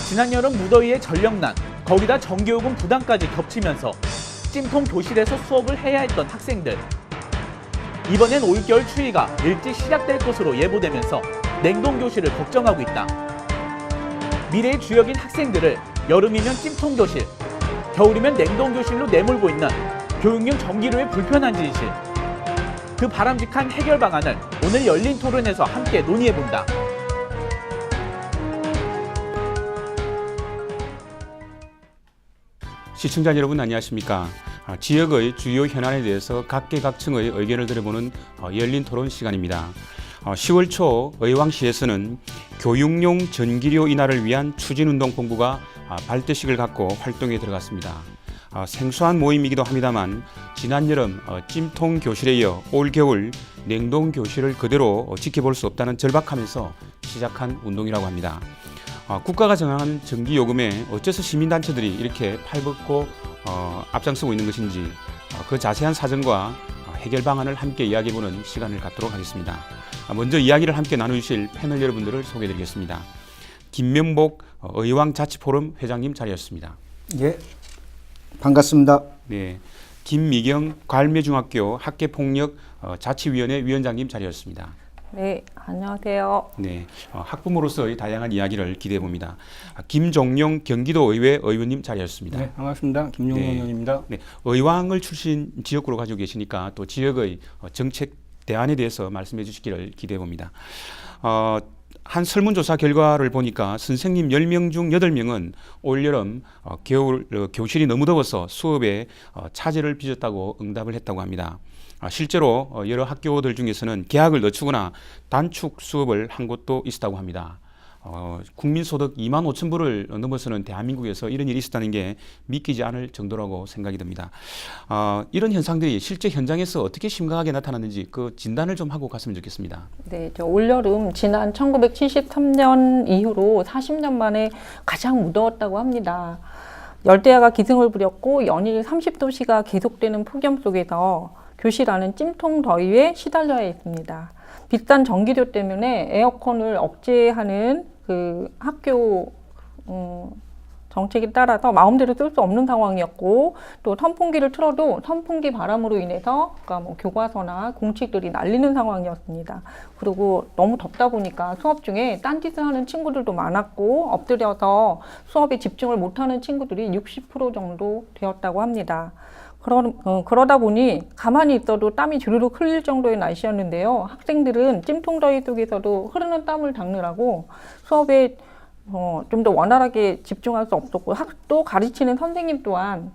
지난 여름 무더위에 전력난, 거기다 전기요금 부담까지 겹치면서 찜통 교실에서 수업을 해야 했던 학생들. 이번엔 올겨울 추위가 일찍 시작될 것으로 예보되면서 냉동 교실을 걱정하고 있다. 미래의 주역인 학생들을 여름이면 찜통 교실, 겨울이면 냉동 교실로 내몰고 있는 교육용 전기료의 불편한 진실. 그 바람직한 해결 방안을 오늘 열린 토론에서 함께 논의해본다. 시청자 여러분 안녕하십니까? 지역의 주요 현안에 대해서 각계각층의 의견을 들어보는 열린 토론 시간입니다. 10월 초 의왕시에서는 교육용 전기료 인하를 위한 추진운동본부가 발대식을 갖고 활동에 들어갔습니다. 생소한 모임이기도 합니다만 지난 여름 찜통 교실에 이어 올겨울 냉동 교실을 그대로 지켜볼 수 없다는 절박함에서 시작한 운동이라고 합니다. 국가가 정한 전기요금에 어째서 시민단체들이 이렇게 팔벗고 앞장서고 있는 것인지 그 자세한 사정과 해결 방안을 함께 이야기해보는 시간을 갖도록 하겠습니다. 먼저 이야기를 함께 나누실 패널 여러분들을 소개해드리겠습니다. 김명복 의왕자치포럼 회장님 자리였습니다. 예, 반갑습니다. 네, 김미경 갈매중학교 학계폭력 자치위원회 위원장님 자리였습니다. 네, 안녕하세요. 네, 학부모로서의 다양한 이야기를 기대해 봅니다. 김종용 경기도의회 의원님 자리였습니다. 네, 반갑습니다. 김용용 의원입니다. 네, 의왕을 출신 지역구로 가지고 계시니까 또 지역의 정책 대안에 대해서 말씀해 주시기를 기대해 봅니다. 한 설문조사 결과를 보니까 선생님 10명 중 8명은 올여름 겨울 교실이 너무 더워서 수업에 차질을 빚었다고 응답을 했다고 합니다. 실제로 여러 학교들 중에서는 개학을 늦추거나 단축 수업을 한 곳도 있었다고 합니다. 국민소득 2만 5천 불을 넘어서는 대한민국에서 이런 일이 있었다는 게 믿기지 않을 정도라고 생각이 듭니다. 이런 현상들이 실제 현장에서 어떻게 심각하게 나타났는지 그 진단을 좀 하고 갔으면 좋겠습니다. 네, 올여름 지난 1973년 이후로 40년 만에 가장 무더웠다고 합니다. 열대야가 기승을 부렸고 연일 30도씨가 계속되는 폭염 속에서 교실 안은 찜통 더위에 시달려야 했습니다. 비싼 전기료 때문에 에어컨을 억제하는 그 학교 정책에 따라서 마음대로 쓸 수 없는 상황이었고, 또 선풍기를 틀어도 선풍기 바람으로 인해서 그러니까 교과서나 공책들이 날리는 상황이었습니다. 그리고 너무 덥다 보니까 수업 중에 딴짓을 하는 친구들도 많았고, 엎드려서 수업에 집중을 못하는 친구들이 60% 정도 되었다고 합니다. 그러다 보니 가만히 있어도 땀이 주르륵 흘릴 정도의 날씨였는데요. 학생들은 찜통더위 속에서도 흐르는 땀을 닦느라고 수업에 좀 더 원활하게 집중할 수 없었고, 또 가르치는 선생님 또한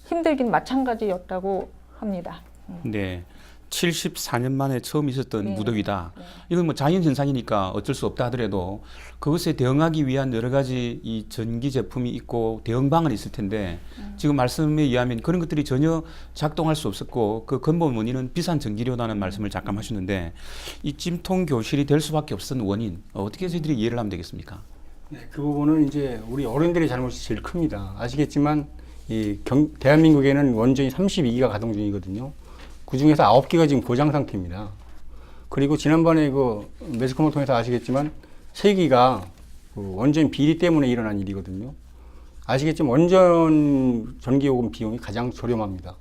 힘들긴 마찬가지였다고 합니다. 네. 74년 만에 처음 있었던 네. 무더위다. 네. 이건 뭐 자연현상이니까 어쩔 수 없다 하더라도 그것에 대응하기 위한 여러 가지 이 전기 제품이 있고 대응 방안이 있을 텐데 지금 말씀에 의하면 그런 것들이 전혀 작동할 수 없었고 그 근본 원인은 비싼 전기료라는 말씀을 잠깐 하셨는데 이 찜통 교실이 될 수밖에 없었던 원인 어떻게 저희들이 이해를 하면 되겠습니까? 네, 그 부분은 이제 우리 어른들의 잘못이 제일 큽니다. 아시겠지만 대한민국에는 원전이 32기가 가동 중이거든요. 그 중에서 9기가 지금 고장 상태입니다. 그리고 지난번에 그 매스컴을 통해서 아시겠지만 3기가 그 원전 비리 때문에 일어난 일이거든요. 아시겠지만 원전 전기요금 비용이 가장 저렴합니다.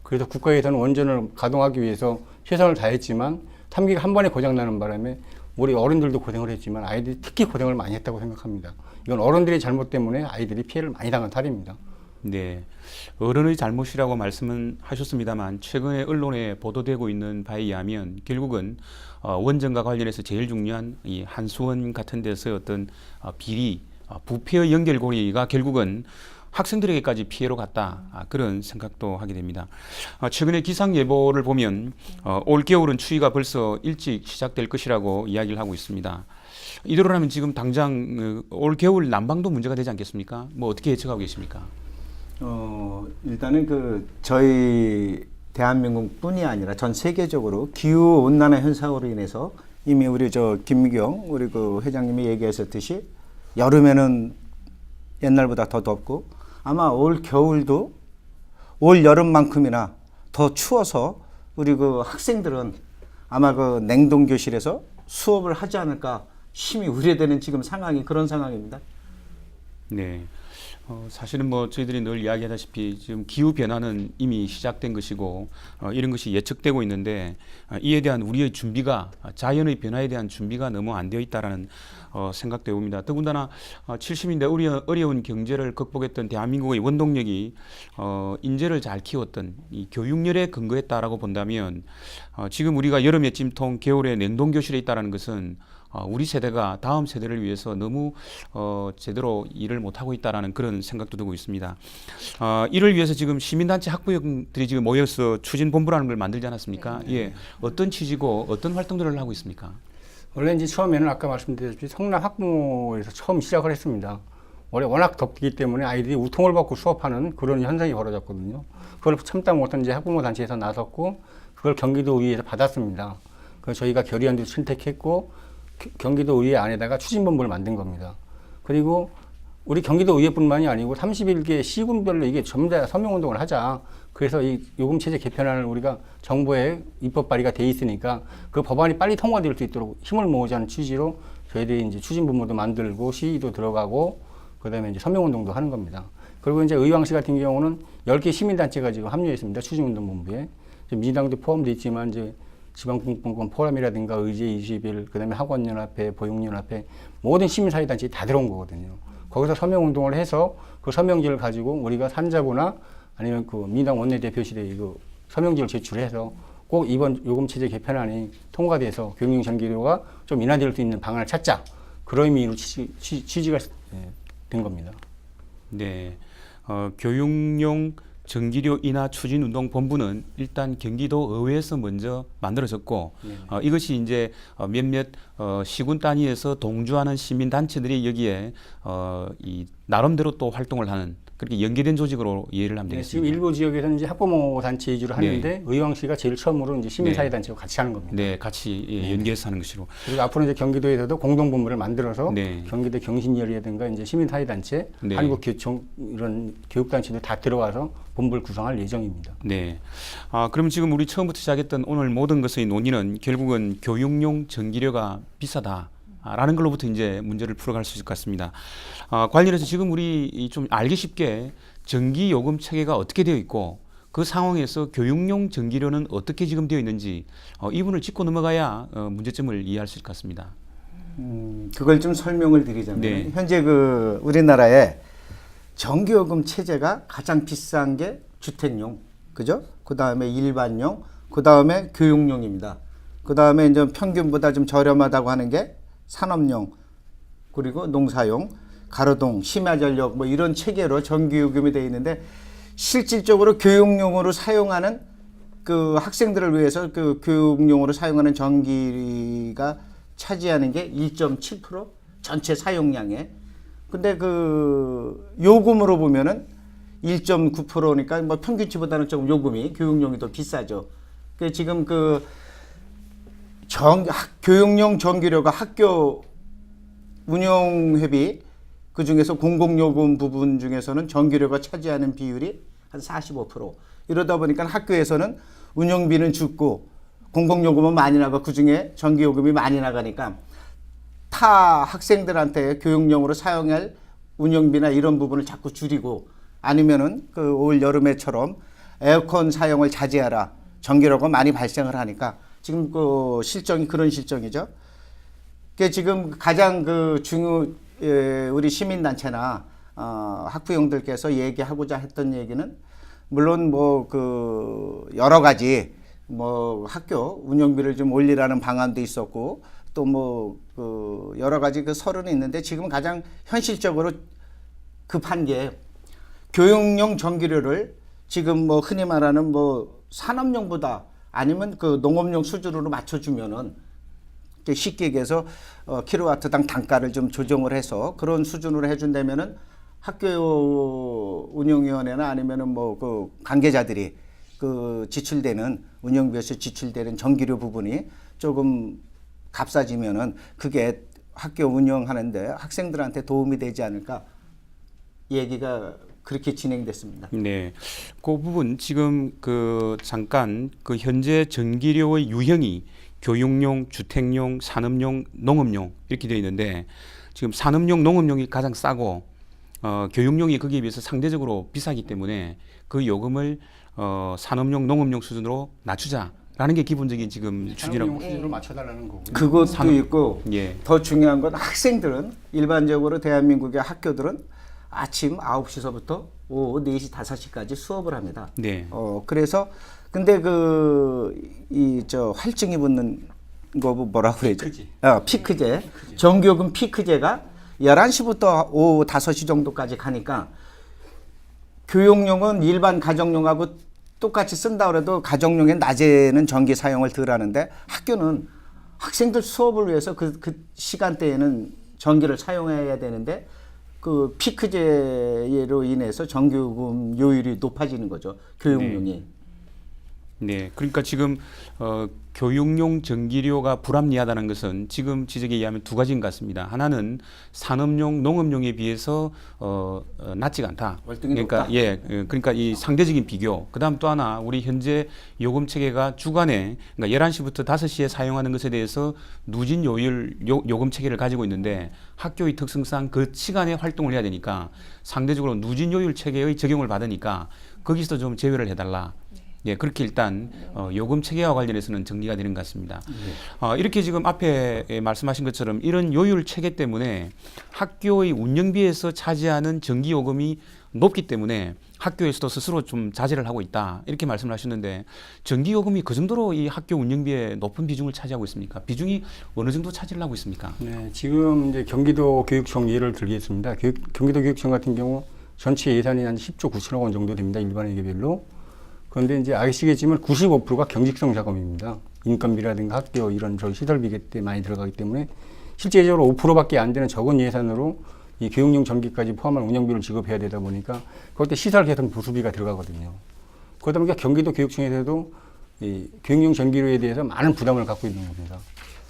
그래서 국가에서는 원전을 가동하기 위해서 최선을 다했지만 3기가 한 번에 고장 나는 바람에 우리 어른들도 고생을 했지만 아이들이 특히 고생을 많이 했다고 생각합니다. 이건 어른들의 잘못 때문에 아이들이 피해를 많이 당한 사례입니다. 네, 어른의 잘못이라고 말씀은 하셨습니다만 최근에 언론에 보도되고 있는 바에 의하면 결국은 원전과 관련해서 제일 중요한 이 한수원 같은 데서의 어떤 비리, 부패의 연결고리가 결국은 학생들에게까지 피해로 갔다 그런 생각도 하게 됩니다. 최근에 기상예보를 보면 올겨울은 추위가 벌써 일찍 시작될 것이라고 이야기를 하고 있습니다. 이대로라면 지금 당장 올겨울 난방도 문제가 되지 않겠습니까? 뭐 어떻게 예측하고 계십니까? 일단은 저희 대한민국뿐이 아니라 전 세계적으로 기후 온난화 현상으로 인해서 이미 우리 김미경 우리 그 회장님이 얘기하셨듯이 여름에는 옛날보다 더 덥고 아마 올 겨울도 올 여름만큼이나 더 추워서 우리 그 학생들은 아마 그 냉동 교실에서 수업을 하지 않을까 심히 우려되는 지금 상황이 그런 상황입니다. 네. 사실은 뭐 저희들이 늘 이야기하다시피 지금 기후 변화는 이미 시작된 것이고 이런 것이 예측되고 있는데 이에 대한 우리의 준비가 자연의 변화에 대한 준비가 너무 안 되어 있다라는 생각도 해봅니다. 더군다나 70년대 어려운 경제를 극복했던 대한민국의 원동력이 인재를 잘 키웠던 이 교육열에 근거했다라고 본다면 지금 우리가 여름에 찜통, 겨울에 냉동교실에 있다라는 것은 우리 세대가 다음 세대를 위해서 너무 제대로 일을 못하고 있다라는 그런 생각도 들고 있습니다. 이를 위해서 지금 시민단체 학부형들이 지금 모여서 추진본부라는 걸 만들지 않았습니까? 예, 어떤 취지고 어떤 활동들을 하고 있습니까? 원래 이제 처음에는 아까 말씀드렸듯이 성남 학부모에서 처음 시작을 했습니다. 원래 워낙 덥기 때문에 아이들이 우통을 벗고 수업하는 그런 현상이 벌어졌거든요. 그걸 참다 못한 이제 학부모 단체에서 나섰고 그걸 경기도의회에서 받았습니다. 그래서 저희가 결의안도 채택했고 경기도의회 안에다가 추진본부를 만든 겁니다. 그리고 우리 경기도의회뿐만이 아니고 31개 시군별로 이게 전부 다 서명운동을 하자. 그래서 이 요금체제 개편안을 우리가 정부에 입법 발의가 돼 있으니까 그 법안이 빨리 통과될 수 있도록 힘을 모으자는 취지로 저희들이 이제 추진본부도 만들고 시위도 들어가고 그다음에 이제 서명운동도 하는 겁니다. 그리고 이제 의왕시 같은 경우는 10개 시민단체가 지금 합류했습니다. 추진운동본부에. 민주당도 포함되어 있지만 이제 지방분권 포럼이라든가 의제 20일, 그다음에 학원연합회, 보육연합회 모든 시민사회단체가 다 들어온 거거든요. 거기서 서명운동을 해서 그 서명지를 가지고 우리가 산자부나 아니면 그 민주당 원내대표실에 이거 서명지를 제출해서 꼭 이번 요금체제 개편안이 통과돼서 교육용 전기료가 좀 인하될 수 있는 방안을 찾자. 그런 의미로 취지가 된 겁니다. 네, 교육용 전기료 인하 추진운동본부는 일단 경기도 의회에서 먼저 만들어졌고 이것이 이제 몇몇 시군 단위에서 동조하는 시민단체들이 여기에 이 나름대로 또 활동을 하는 그렇게 연계된 조직으로 이해를 하면 되겠습니다. 지금 일부 지역에서는 이제 학부모 단체 위주로 하는데 의왕시가 제일 처음으로 이제 시민사회 단체와 같이 하는 겁니다. 네, 같이 연계해서 하는 것으로. 그리고 앞으로 이제 경기도에서도 공동본부를 만들어서 경기도 경신열이라든가 이제 시민사회 단체, 한국교총 이런 교육단체도 다 들어와서 본부를 구성할 예정입니다. 네. 그럼 지금 우리 처음부터 시작했던 오늘 모든 것의 논의는 결국은 교육용 전기료가 비싸다. 라는 걸로부터 이제 문제를 풀어갈 수 있을 것 같습니다. 관련해서 지금 우리 좀 알기 쉽게 전기 요금 체계가 어떻게 되어 있고 그 상황에서 교육용 전기료는 어떻게 지금 되어 있는지 이 부분을 짚고 넘어가야 문제점을 이해할 수 있을 것 같습니다. 그걸 좀 설명을 드리자면 네. 현재 그 우리나라에 전기요금 체제가 가장 비싼 게 주택용, 그죠? 그 다음에 일반용, 그 다음에 교육용입니다. 그 다음에 이제 평균보다 좀 저렴하다고 하는 게 산업용, 그리고 농사용, 가로등, 심야전력 뭐 이런 체계로 전기요금이 되어 있는데 실질적으로 교육용으로 사용하는 그 학생들을 위해서 그 교육용으로 사용하는 전기가 차지하는 게 1.7% 전체 사용량에. 근데 그 요금으로 보면은 1.9%니까 뭐 평균치보다는 조금 요금이 교육용이 더 비싸죠. 그 지금 그 교육용 전기료가 학교 운영회비 그 중에서 공공요금 부분 중에서는 전기료가 차지하는 비율이 한 45%. 이러다 보니까 학교에서는 운영비는 적고 공공요금은 많이 나가 그 중에 전기요금이 많이 나가니까 타 학생들한테 교육용으로 사용할 운영비나 이런 부분을 자꾸 줄이고 아니면은 그 올 여름에처럼 에어컨 사용을 자제하라. 전기료가 많이 발생을 하니까 지금 그 실정이 그런 실정이죠. 그 지금 가장 그 우리 시민단체나 학부형들께서 얘기하고자 했던 얘기는 물론 뭐 그 여러 가지 뭐 학교 운영비를 좀 올리라는 방안도 있었고 또 뭐 그 여러 가지 그 서론이 있는데 지금 가장 현실적으로 급한 게 교육용 전기료를 지금 뭐 흔히 말하는 뭐 산업용보다 아니면 그 농업용 수준으로 맞춰주면은 쉽게 얘기해서 킬로와트당 단가를 좀 조정을 해서 그런 수준으로 해준다면은 학교 운영위원회나 아니면은 뭐 그 관계자들이 그 지출되는 운영비에서 지출되는 전기료 부분이 조금 값싸지면은 그게 학교 운영하는데 학생들한테 도움이 되지 않을까 얘기가 그렇게 진행됐습니다. 네, 그 부분 지금 그 잠깐 그 현재 전기료의 유형이 교육용, 주택용, 산업용, 농업용 이렇게 되어 있는데 지금 산업용, 농업용이 가장 싸고 교육용이 거기에 비해서 상대적으로 비싸기 때문에 그 요금을 산업용, 농업용 수준으로 낮추자라는 게 기본적인 지금 추진이라고. 산업용 수준으로 맞춰달라는 거고요. 그것도 있고 예. 더 중요한 건 학생들은 일반적으로 대한민국의 학교들은 아침 9시서부터 오후 4시, 5시까지 수업을 합니다. 네. 그래서 근데 활증이 붙는 거 뭐라 그러죠? 피크제. 정규요금 피크제가 11시부터 오후 5시 정도까지 가니까 교육용은 일반 가정용하고 똑같이 쓴다 그래도 가정용엔 낮에는 전기 사용을 덜 하는데 학교는 학생들 수업을 위해서 그 시간대에는 전기를 사용해야 되는데 그 피크제로 인해서 전기요금 요율이 높아지는 거죠. 교육용이. 네, 그러니까 지금 교육용 전기료가 불합리하다는 것은 지금 지적에 의하면 두 가지인 것 같습니다. 하나는 산업용, 농업용에 비해서 낮지가 않다. 월등히 그러니까 높다. 그러니까 이 상대적인 비교. 그다음 또 하나 우리 현재 요금 체계가 주간에 그러니까 11시부터 5시에 사용하는 것에 대해서 누진 요금 체계를 가지고 있는데 학교의 특성상 그 시간에 활동을 해야 되니까 상대적으로 누진 요율 체계의 적용을 받으니까 거기서 좀 제외를 해달라. 예, 그렇게 일단 요금 체계와 관련해서는 정리가 되는 것 같습니다. 이렇게 지금 앞에 말씀하신 것처럼 이런 요율 체계 때문에 학교의 운영비에서 차지하는 전기 요금이 높기 때문에 학교에서도 스스로 좀 자제를 하고 있다 이렇게 말씀을 하셨는데 전기 요금이 그 정도로 이 학교 운영비에 높은 비중을 차지하고 있습니까? 비중이 어느 정도 차지를 하고 있습니까? 네, 지금 이제 경기도 교육청 예를 들겠습니다. 경기도 교육청 같은 경우 전체 예산이 한 10조 9천억 원 정도 됩니다. 일반 회계별로. 그런데 이제 아시겠지만 95%가 경직성 자금입니다. 인건비라든가 학교 이런 시설비 때 많이 들어가기 때문에 실제적으로 5%밖에 안 되는 적은 예산으로 이 교육용 전기까지 포함한 운영비를 지급해야 되다 보니까 그때 시설 개선 보수비가 들어가거든요. 그러다 보니까 경기도 교육청에서도 이 교육용 전기료에 대해서 많은 부담을 갖고 있는 겁니다.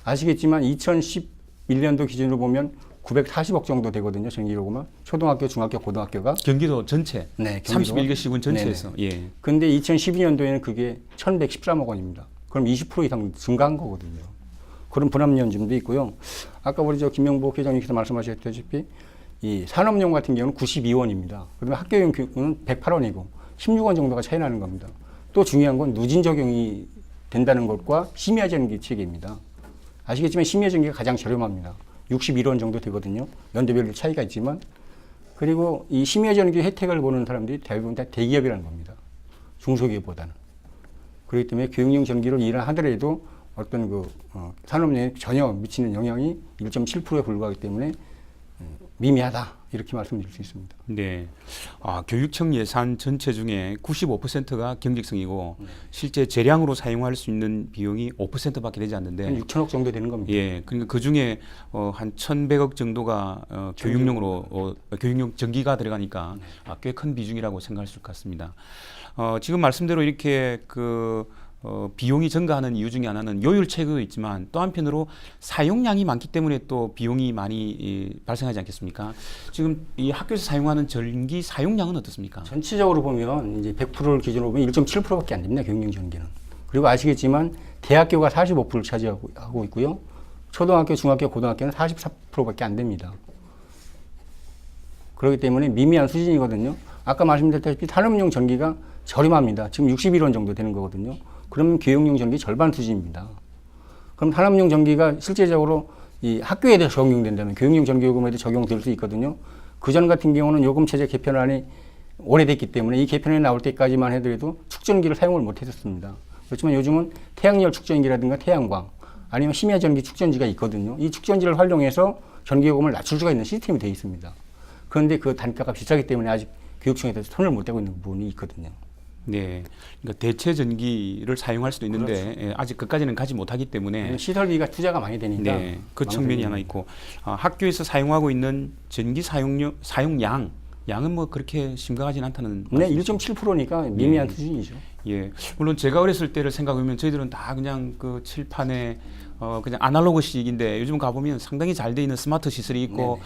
아시겠지만 2011년도 기준으로 보면 940억 정도 되거든요. 전기요금은 초등학교, 중학교, 고등학교가 경기도 전체 네, 경기도. 31개 시군 전체에서 예. 근데 2012년도에는 그게 1,113억 원입니다. 그럼 20% 이상 증가한 거거든요. 그런 불합리한 점도 있고요. 아까 우리 김명복 회장님께서 말씀하셨다시피 이 산업용 같은 경우는 92원입니다. 그러면 학교용 교육은 108원이고 16원 정도가 차이 나는 겁니다. 또 중요한 건 누진 적용이 된다는 것과 심야 전기 체계입니다. 아시겠지만 심야 전기가 가장 저렴합니다. 61원 정도 되거든요. 연도별로 차이가 있지만 그리고 이 심야 전기 혜택을 보는 사람들이 대부분 다 대기업이라는 겁니다. 중소기업보다는. 그렇기 때문에 교육용 전기로 일을 하더라도 어떤 산업용에 전혀 미치는 영향이 1.7%에 불과하기 때문에 미미하다 이렇게 말씀드릴 수 있습니다. 네, 교육청 예산 전체 중에 95%가 경직성이고 실제 재량으로 사용할 수 있는 비용이 5%밖에 되지 않는데 한 6천억 정도 되는 겁니다. 예, 그러니까 그 중에 한 1,100억 정도가 교육용으로 교육용 전기가 들어가니까 꽤 큰 비중이라고 생각할 수 있을 것 같습니다. 지금 말씀대로 이렇게 비용이 증가하는 이유 중에 하나는 요율 체계도 있지만 또 한편으로 사용량이 많기 때문에 또 비용이 많이 발생하지 않겠습니까? 지금 이 학교에서 사용하는 전기 사용량은 어떻습니까? 전체적으로 보면 이제 100%를 기준으로 보면 1.7%밖에 안 됩니다. 경영 전기는. 그리고 아시겠지만 대학교가 45%를 차지하고 있고요. 초등학교, 중학교, 고등학교는 44%밖에 안 됩니다. 그렇기 때문에 미미한 수준이거든요. 아까 말씀드렸다시피 산업용 전기가 저렴합니다. 지금 61원 정도 되는 거거든요. 그러면 교육용 전기 절반 수준입니다. 그럼 산업용 전기가 실제적으로 이 학교에 대해 적용된다면 교육용 전기 요금에도 적용될 수 있거든요. 그전 같은 경우는 요금 체제 개편안이 오래됐기 때문에 이 개편안이 나올 때까지만 해도 축전기를 사용을 못 했었습니다. 그렇지만 요즘은 태양열 축전기라든가 태양광 아니면 심야 전기 축전지가 있거든요. 이 축전지를 활용해서 전기 요금을 낮출 수가 있는 시스템이 되어 있습니다. 그런데 그 단가가 비싸기 때문에 아직 교육청에서 손을 못 대고 있는 부분이 있거든요. 네, 그러니까 대체 전기를 사용할 수도 있는데 그렇죠. 아직 그까지는 가지 못하기 때문에 시설비가 투자가 많이 되니까 네, 그 측면이 하나 있고 학교에서 사용하고 있는 전기 사용량은 뭐 그렇게 심각하진 않다는. 네, 1.7%니까 미미한 수준이죠. 예, 물론 제가 어렸을 때를 생각하면 저희들은 다 그냥 그 칠판에 그냥 아날로그식인데 요즘 가보면 상당히 잘 돼 있는 스마트 시설이 있고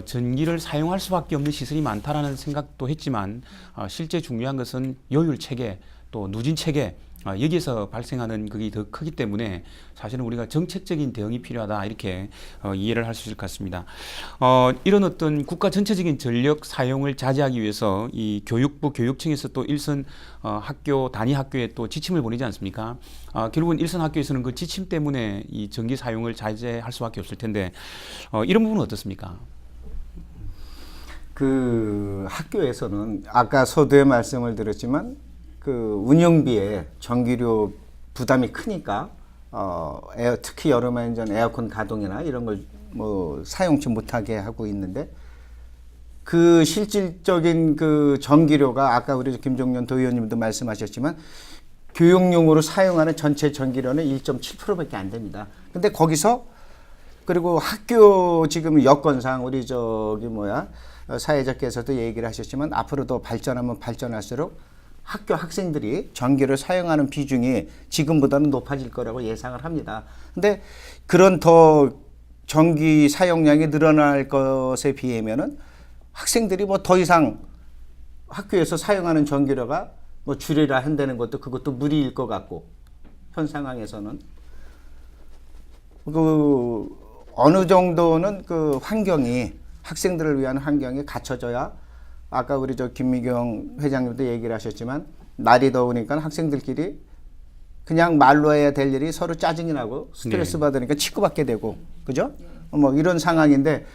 전기를 사용할 수밖에 없는 시설이 많다라는 생각도 했지만 실제 중요한 것은 요율 체계 또 누진 체계 여기에서 발생하는 그게 더 크기 때문에 사실은 우리가 정책적인 대응이 필요하다 이렇게 이해를 할 수 있을 것 같습니다. 이런 어떤 국가 전체적인 전력 사용을 자제하기 위해서 이 교육부 교육청에서 또 일선 학교 단위 학교에 또 지침을 보내지 않습니까? 결국은 일선 학교에서는 그 지침 때문에 이 전기 사용을 자제할 수밖에 없을 텐데 이런 부분은 어떻습니까? 그 학교에서는 아까 서두에 말씀을 드렸지만 그 운영비에 전기료 부담이 크니까 특히 여름에는 전 에어컨 가동이나 이런 걸 뭐 사용치 못하게 하고 있는데 그 실질적인 그 전기료가 아까 우리 김종년 도의원님도 말씀하셨지만 교육용으로 사용하는 전체 전기료는 1.7%밖에 안 됩니다. 근데 거기서 그리고 학교 지금 여건상 우리 사회자께서도 얘기를 하셨지만 앞으로 더 발전하면 발전할수록 학교 학생들이 전기를 사용하는 비중이 지금보다는 높아질 거라고 예상을 합니다. 근데 그런 더 전기 사용량이 늘어날 것에 비하면은 학생들이 뭐 더 이상 학교에서 사용하는 전기료가 뭐 줄이라 한다는 것도 그것도 무리일 것 같고 현 상황에서는 그 어느 정도는 그 환경이 학생들을 위한 환경이 갖춰져야 아까 우리 김미경 회장님도 얘기를 하셨지만 날이 더우니까 학생들끼리 그냥 말로 해야 될 일이 서로 짜증이 나고 스트레스 받으니까 치고받게 되고 그죠? 뭐 이런 상황인데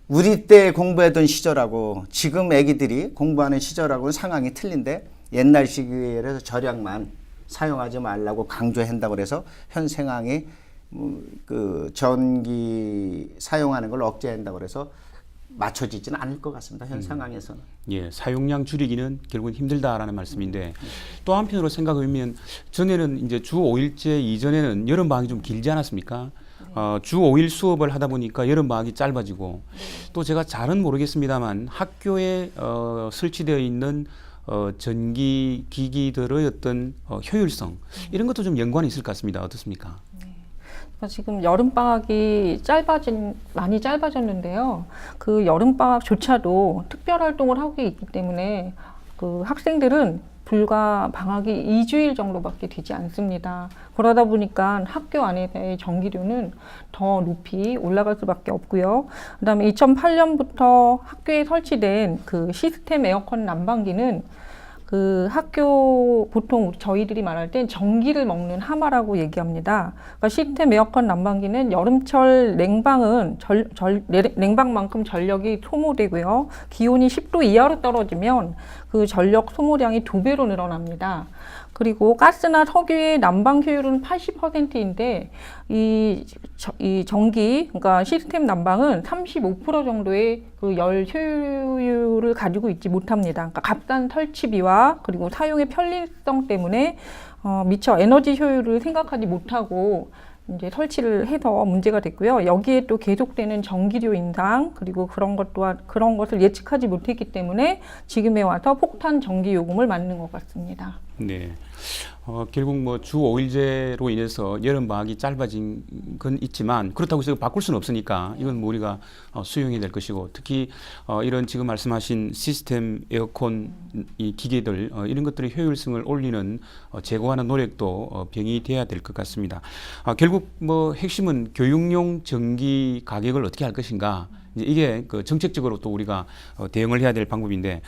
우리 때 공부하던 시절하고 지금 애기들이 공부하는 시절하고는 상황이 틀린데 옛날 시기에서 절약만 사용하지 말라고 강조한다고 그래서 현 상황이 그 전기 사용하는 걸 억제한다고 그래서 맞춰지지는 않을 것 같습니다. 현 상황에서는. 예, 사용량 줄이기는 결국은 힘들다라는 말씀인데 또 한편으로 생각하면 전에는 이제 주 5일제 이전에는 여름 방학이 좀 길지 않았습니까? 주 5일 수업을 하다 보니까 여름 방학이 짧아지고 또 제가 잘은 모르겠습니다만 학교에 설치되어 있는 전기 기기들의 어떤 효율성 이런 것도 좀 연관이 있을 것 같습니다. 어떻습니까? 지금 여름방학이 많이 짧아졌는데요. 그 여름방학조차도 특별활동을 하고 있기 때문에 그 학생들은 불과 방학이 2주일 정도밖에 되지 않습니다. 그러다 보니까 학교 안에서의 전기료는 더 높이 올라갈 수밖에 없고요. 그다음에 2008년부터 학교에 설치된 그 시스템 에어컨 난방기는 그 학교 보통 저희들이 말할 땐 전기를 먹는 하마라고 얘기합니다. 그러니까 시스템 에어컨 난방기는 여름철 냉방은 냉방만큼 전력이 소모되고요. 기온이 10도 이하로 떨어지면 그 전력 소모량이 2배로 늘어납니다. 그리고 가스나 석유의 난방 효율은 80%인데 이 전기, 그러니까 시스템 난방은 35% 정도의 그 열 효율을 가지고 있지 못합니다. 그러니까 값싼 설치비와 그리고 사용의 편리성 때문에 미처 에너지 효율을 생각하지 못하고 이제 설치를 해서 문제가 됐고요. 여기에 또 계속되는 전기료 인상 그리고 그런 것을 예측하지 못했기 때문에 지금에 와서 폭탄 전기 요금을 맞는 것 같습니다. 네. 결국 뭐 주 5일제로 인해서 여름 방학이 짧아진 건 있지만 그렇다고 해서 바꿀 수는 없으니까 이건 뭐 우리가 수용해야 될 것이고 특히 이런 지금 말씀하신 시스템 에어컨 이 기계들 이런 것들의 효율성을 올리는 제고하는 노력도 병이 돼야 될 것 같습니다. 결국 뭐 핵심은 교육용 전기 가격을 어떻게 할 것인가 이게 그 정책적으로 또 우리가 대응을 해야 될 방법인데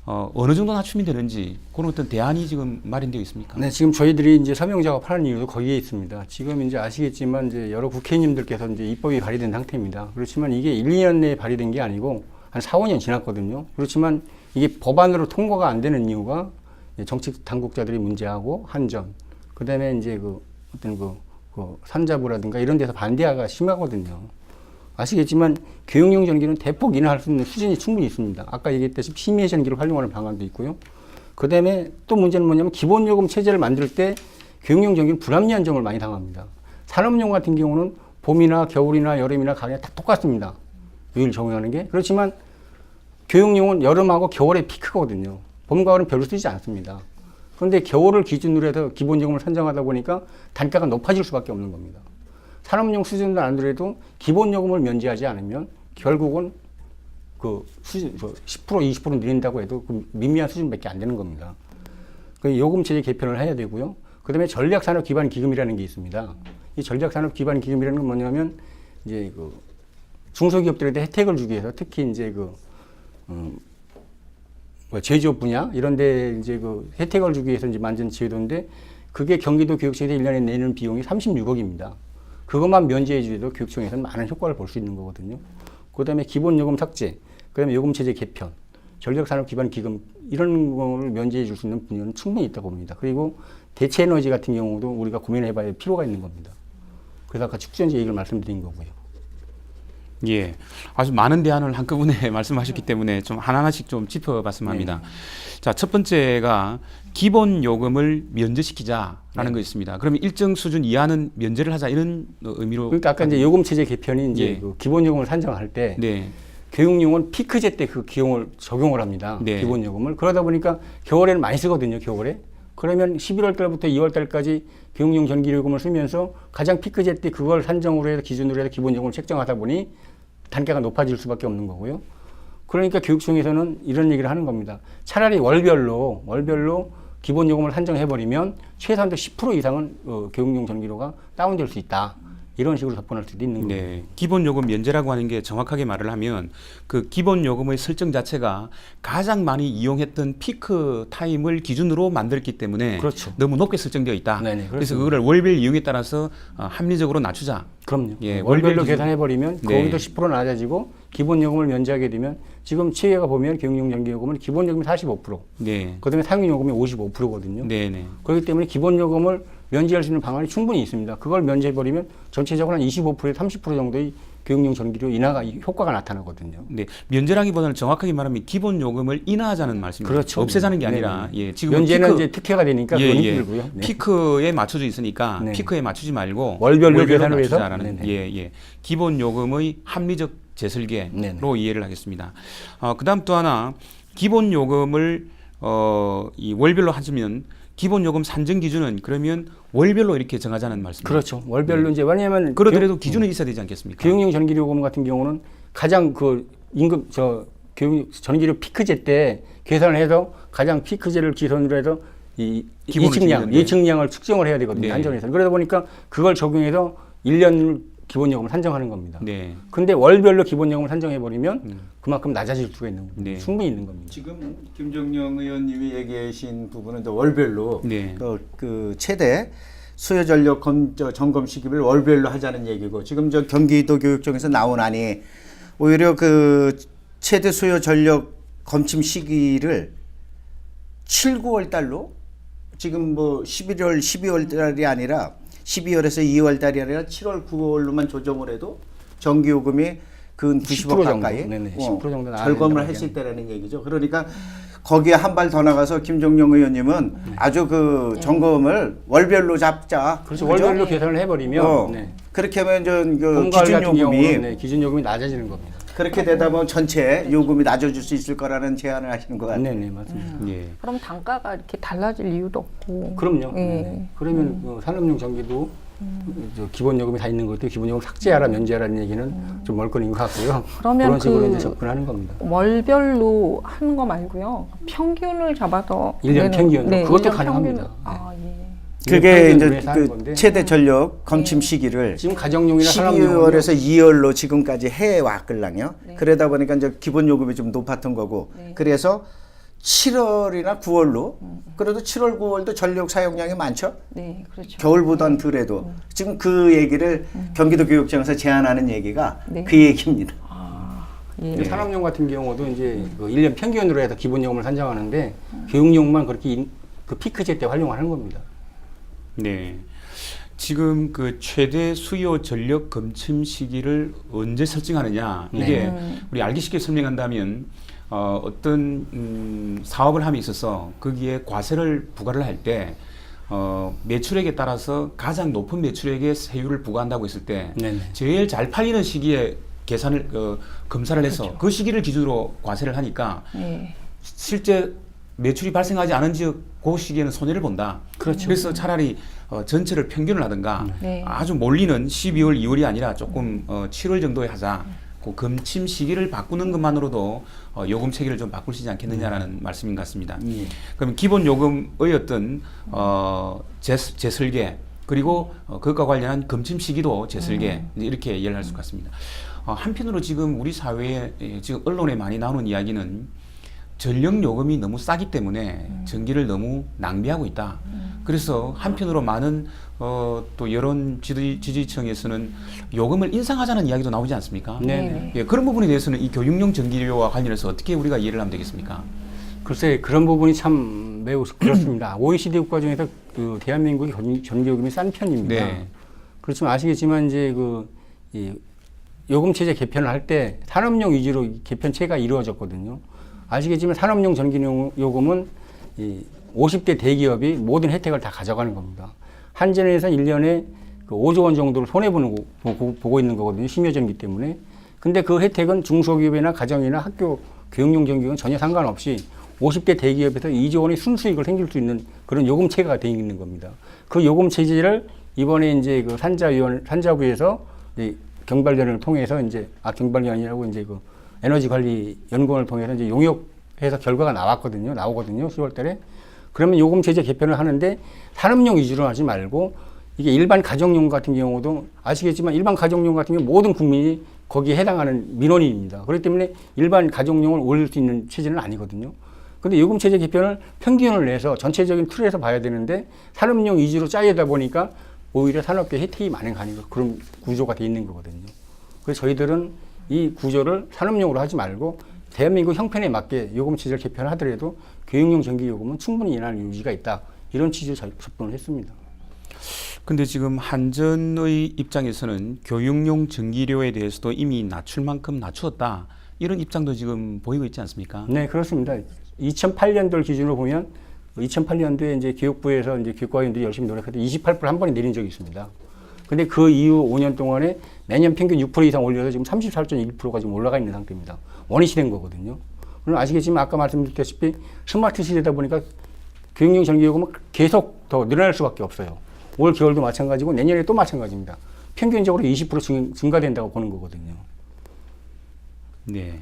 어느 정도 낮추면 되는지 그런 어떤 대안이 지금 마련되어 있습니까? 네, 지금 저희들이 이제 서명 작업하는 이유도 거기에 있습니다. 지금 이제 아시겠지만 이제 여러 국회의원님들께서 이제 입법이 발의된 상태입니다. 그렇지만 이게 1, 2년 내에 발의된 게 아니고 한 4, 5년 지났거든요. 그렇지만 이게 법안으로 통과가 안 되는 이유가 정책 당국자들이 문제하고 한 점, 그다음에 이제 그 어떤 그 산자부라든가 이런 데서 반대가 심하거든요. 아시겠지만 교육용 전기는 대폭 인하할 수 있는 수준이 충분히 있습니다. 아까 얘기했다시피 심의 전기를 활용하는 방안도 있고요. 그 다음에 또 문제는 뭐냐면 기본요금 체제를 만들 때 교육용 전기는 불합리한 점을 많이 당합니다. 산업용 같은 경우는 봄이나 겨울이나 여름이나 가격이 다 똑같습니다. 요일 적용하는 게. 그렇지만 교육용은 여름하고 겨울에 피크거든요. 봄, 가을은 별로 쓰지 않습니다. 그런데 겨울을 기준으로 해서 기본요금을 산정하다 보니까 단가가 높아질 수밖에 없는 겁니다. 산업용 수준도 안 되더라도 기본요금을 면제하지 않으면 결국은 그 수준 10% 20% 늘린다고 해도 그 미미한 수준밖에 안 되는 겁니다. 그 요금 체제 개편을 해야 되고요. 그다음에 전략산업기반기금이라는 게 있습니다. 이 전략산업기반기금이라는 건 뭐냐면 이제 그 중소기업들한테 혜택을 주기 위해서 특히 이제 뭐 제조업 분야 이런데 이제 그 혜택을 주기 위해서 이제 만든 제도인데 그게 경기도 교육청에서 1년에 내는 비용이 36억입니다. 그것만 면제해 주어도 교육청에서는 많은 효과를 볼 수 있는 거거든요. 그다음에 기본요금 삭제, 그다음에 요금체제 개편, 전력산업기반기금 이런 거를 면제해 줄 수 있는 분야는 충분히 있다고 봅니다. 그리고 대체에너지 같은 경우도 우리가 고민해봐야 할 필요가 있는 겁니다. 그래서 아까 축전제 얘기를 말씀드린 거고요. 예, 아주 많은 대안을 한꺼번에 말씀하셨기 때문에 좀 하나하나씩 좀 짚어봤으면 합니다. 자, 첫 번째가 기본 요금을 면제시키자라는 거 있습니다. 그러면 일정 수준 이하는 면제를 하자 이런 의미로. 그러니까 아까 이제 요금 체제 개편이 이제 예. 그 기본 요금을 산정할 때 네. 교육용은 피크제 때 그 비용을 적용을 합니다. 네. 기본 요금을. 그러다 보니까 겨울에는 많이 쓰거든요. 겨울에. 그러면 11월 달부터 2월 달까지 교육용 전기요금을 쓰면서 가장 피크제 때 그걸 산정으로 해서 기준으로 해서 기본 요금을 책정하다 보니 단가가 높아질 수밖에 없는 거고요. 그러니까 교육청에서는 이런 얘기를 하는 겁니다. 차라리 월별로 기본 요금을 산정해버리면 최소한도 10% 이상은 교육용 전기료가 다운될 수 있다. 이런 식으로 접근할 수도 있는 거예요. 네, 기본 요금 면제라고 하는 게 정확하게 말을 하면 그 기본 요금의 설정 자체가 가장 많이 이용했던 피크 타임을 기준으로 만들었기 때문에 그렇죠. 너무 높게 설정되어 있다. 네네, 그래서 그거를 월별 이용에 따라서 합리적으로 낮추자. 그럼요. 예, 월별로 월별 계산해버리면 네. 거기도 10% 낮아지고 기본 요금을 면제하게 되면 지금 치해가 보면 교육용 전기요금은 기본 요금이 45%, 네, 그다음에 상용 요금이 55%거든요. 네, 네. 그렇기 때문에 기본 요금을 면제할 수 있는 방안이 충분히 있습니다. 그걸 면제해버리면 전체적으로 한 25%에서 30% 정도의 교육용 전기료 인하가 효과가 나타나거든요. 네, 면제라기보다는 정확하게 말하면 기본 요금을 인하하자는 말씀입니다. 그렇죠. 없애자는 게 네네. 아니라 예, 지금 면제는 이제 특혜가 되니까 그건 힘들고요. 네. 피크에 맞춰져 있으니까 네. 피크에 맞추지 말고 월별로 계산을 해서? 낮추자라는 네네. 예, 예. 기본 요금의 합리적 재설계로 네네. 이해를 하겠습니다. 그다음 또 하나 기본 요금을 이 월별로 하시면 기본 요금 산정 기준은 그러면 월별로 이렇게 정하자는 말씀입니다. 그렇죠. 월별로 이제 왜냐하면 그러더라도 기준은 있어야 되지 않겠습니까? 교육용 전기요금 같은 경우는 가장 그 임금 교육 전기료 피크제 때 계산을 해서 가장 피크제를 기준으로 해서 이 기본을 주는데. 예측량을 측정을 해야 되거든요. 네. 한전에서. 그러다 보니까 그걸 적용해서 1년 기본 요금을 산정하는 겁니다. 네. 근데 월별로 기본 요금을 산정해 버리면 그만큼 낮아질 수가 있는 겁니다. 네. 충분히 있는 겁니다. 지금 김정영 의원님이 얘기하신 부분은 이제 월별로 네. 그 최대 수요 전력 점검 시기를 월별로 하자는 얘기고 지금 저 경기도 교육청에서 나온 안이 오히려 그 최대 수요 전력 검침 시기를 7, 9월 달로 지금 뭐 11월, 12월 달이 아니라 12월에서 2월 달이 아니라 7월, 9월로만 조정을 해도 전기요금이 그 90억 10% 가까이 정도. 네네, 10% 정도 나아야 절감을 된다고 할 수 있다는 얘기죠. 그러니까 거기에 한 발 더 나가서 김종영 의원님은 아주 그 점검을 월별로 잡자. 그렇죠. 그죠? 월별로 계산을 해버리면 네. 그렇게 하면 그 봄가을 기준 같은 요금이 경우는 네, 기준 요금이 낮아지는 겁니다. 그렇게 되다 보면 전체 요금이 낮아질 수 있을 거라는 제안을 하시는 것 같아요. 네네 맞습니다. 예. 그럼 단가가 이렇게 달라질 이유도 없고. 그럼요. 예. 네네. 그러면 산업용 전기도 저 기본 요금이 다 있는 것도 기본 요금 삭제하라 면제하라는 얘기는 좀 멀거리인 것 같고요. 그러면 그런 식으로 그 이제 접근하는 겁니다. 월별로 하는 거 말고요. 평균을 잡아서 1년 평균으로. 그것도 1년 가능합니다. 평균. 아, 예. 그게 일년 이제 평균으로 해서 하는 그 건데 최대 전력 검침 시기를 지금 가정용이나 산업용 12월에서 2월로 지금까지 해 왔걸랑요. 그러다 보니까 이제 기본 요금이 좀 높았던 거고. 그래서 7월이나 9월로 그래도 7월, 9월도 전력 사용량이 많죠. 네, 그렇죠. 겨울보단 덜해도 지금 그 얘기를 경기도 교육청에서 제안하는 얘기가 네. 그 얘기입니다. 예. 네. 산업용 같은 경우도 이제 그 1년 평균으로 해서 기본 요금을 산정하는데 교육용만 그렇게 그 피크제 때 활용하는 겁니다. 네. 지금 그 최대 수요 전력 검침 시기를 언제 설정하느냐 이게 우리 알기 쉽게 설명한다면 어떤 사업을 함에 있어서 거기에 과세를 부과를 할 때 매출액에 따라서 가장 높은 매출액에 세율을 부과한다고 했을 때 네네. 제일 잘 팔리는 시기에 계산을 검사를 해서 그 시기를 기준으로 과세를 하니까 예. 실제 매출이 발생하지 않은 지역 그 시기에는 손해를 본다. 그렇죠. 그래서 차라리 전체를 평균을 하든가 네. 아주 몰리는 12월, 2월이 아니라 조금 7월 정도에 하자. 그 검침 시기를 바꾸는 것만으로도 요금 체계를 좀 바꿀 수 있지 않겠느냐라는 말씀인 것 같습니다. 그럼 기본 요금의 어떤 재설계 그리고 그것과 관련한 검침 시기도 재설계 이렇게 이해를 할 수 같습니다. 한편으로 지금 우리 사회에 지금 언론에 많이 나오는 이야기는 전력 요금이 너무 싸기 때문에 전기를 너무 낭비하고 있다. 그래서 한편으로 많은 또 여론 지지층에서는 요금을 인상하자는 이야기도 나오지 않습니까? 네. 예, 그런 부분에 대해서는 이 교육용 전기료와 관련해서 어떻게 우리가 이해를 하면 되겠습니까? 글쎄 그런 부분이 참 매우 그렇습니다. OECD 국가 중에서 그 대한민국이 전기요금이 싼 편입니다. 네. 그렇지만 아시겠지만 이제 이 요금 체제 개편을 할 때 산업용 위주로 개편체가 이루어졌거든요. 아시겠지만 산업용 전기요금은 이 50대 대기업이 모든 혜택을 다 가져가는 겁니다. 한전에서 1년에 그 5조 원 정도를 손해보는 보고 있는 거거든요. 심여전기 때문에. 근데 그 혜택은 중소기업이나 가정이나 학교 교육용 전기요금은 전혀 상관없이 50대 대기업에서 2조 원의 순수익을 생길 수 있는 그런 요금 체계가 되어 있는 겁니다. 그 요금 체제를 이번에 이제 그 산자부에서 경발위원회를 통해서 경발위원회라고 이제 그 에너지관리연구원을 통해서 이제 용역해서 결과가 나오거든요. 10월 달에. 그러면 요금 체제 개편을 하는데 산업용 위주로 하지 말고 이게 일반 가정용 같은 경우도 아시겠지만 일반 가정용 같은 경우 모든 국민이 거기에 해당하는 민원인입니다. 그렇기 때문에 일반 가정용을 올릴 수 있는 체제는 아니거든요. 근데 요금 체제 개편을 평균을 내서 전체적인 틀에서 봐야 되는데 산업용 위주로 짜여다 보니까 오히려 산업계 혜택이 많은 그런 구조가 돼 있는 거거든요. 그래서 저희들은 이 구조를 산업용으로 하지 말고 대한민국 형편에 맞게 요금 체제를 개편하더라도 교육용 전기요금은 충분히 인하할 여지가 있다. 이런 취지로 접근을 했습니다. 근데 지금 한전의 입장에서는 교육용 전기료에 대해서도 이미 낮출 만큼 낮추었다. 이런 입장도 지금 보이고 있지 않습니까? 네, 그렇습니다. 2008년도를 기준으로 보면 2008년도에 이제 교육부에서 이제 교육과위원들이 열심히 노력해서 28% 한 번에 내린 적이 있습니다. 근데 그 이후 5년 동안에 매년 평균 6% 이상 올려서 지금 34.1%가 지금 올라가 있는 상태입니다. 원위치 된 거거든요. 물론 아시겠지만 아까 말씀드렸다시피 스마트 시대다 보니까 교육용 전기요금은 계속 더 늘어날 수밖에 없어요. 올 겨울도 마찬가지고 내년에 또 마찬가지입니다. 평균적으로 20% 증가된다고 보는 거거든요. 네.